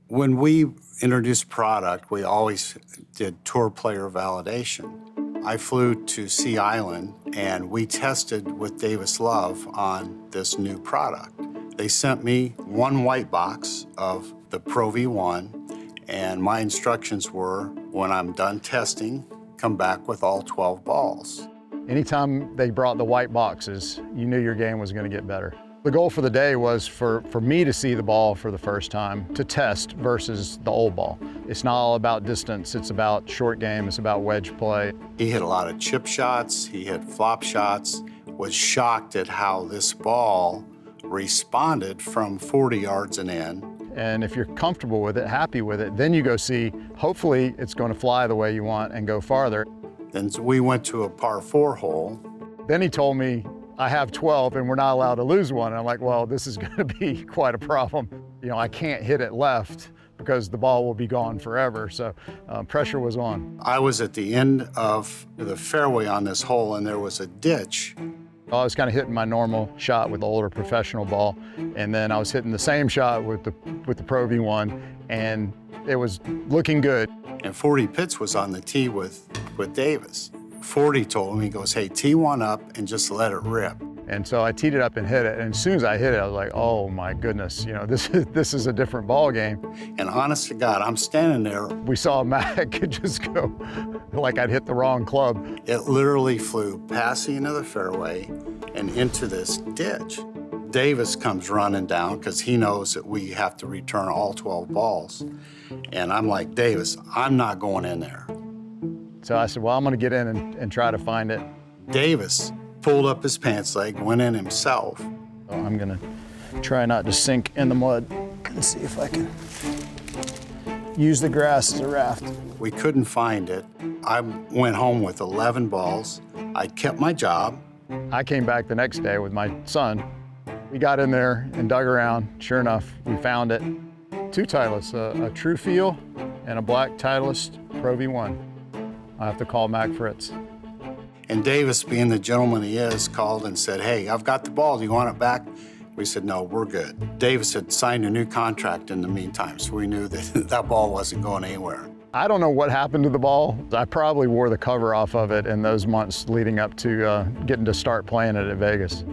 When we introduced product, we always did tour player validation. I flew to Sea Island and we tested with Davis Love on this new product. They sent me one white box of the Pro V1, and my instructions were, when I'm done testing, come back with all 12 balls. Anytime they brought the white boxes, you knew your game was going to get better. The goal for the day was for me to see the ball for the first time, to test versus the old ball. It's not all about distance, it's about short game, it's about wedge play. He hit a lot of chip shots, he hit flop shots, was shocked at how this ball responded from 40 yards and in. And if you're comfortable with it, happy with it, then you go see, hopefully it's going to fly the way you want and go farther. Then we went to a par 4 hole. Then he told me, I have 12 and we're not allowed to lose one. And I'm like, well, this is going to be quite a problem. You know, I can't hit it left because the ball will be gone forever. So pressure was on. I was at the end of the fairway on this hole and there was a ditch. I was kind of hitting my normal shot with the older professional ball. And then I was hitting the same shot with the Pro V1 and it was looking good. And 40 Pitts was on the tee with Davis. 40 told him, he goes, hey, tee one up and just let it rip. And so I teed it up and hit it. And as soon as I hit it, I was like, oh my goodness, you know, this is a different ball game. And honest to God, I'm standing there. We saw Matt could just go like I'd hit the wrong club. It literally flew past the end of the fairway and into this ditch. Davis comes running down because he knows that we have to return all 12 balls. And I'm like, Davis, I'm not going in there. So I said, well, I'm going to get in and try to find it. Davis pulled up his pants leg, went in himself. So I'm going to try not to sink in the mud and see if I can use the grass as a raft. We couldn't find it. I went home with 11 balls. I kept my job. I came back the next day with my son. We got in there and dug around. Sure enough, we found it. Two Titleist, a True Feel and a black Titleist Pro V1. I have to call Mac Fritz. And Davis, being the gentleman he is, called and said, hey, I've got the ball, do you want it back? We said, no, we're good. Davis had signed a new contract in the meantime, so we knew that that ball wasn't going anywhere. I don't know what happened to the ball. I probably wore the cover off of it in those months leading up to getting to start playing it at Vegas.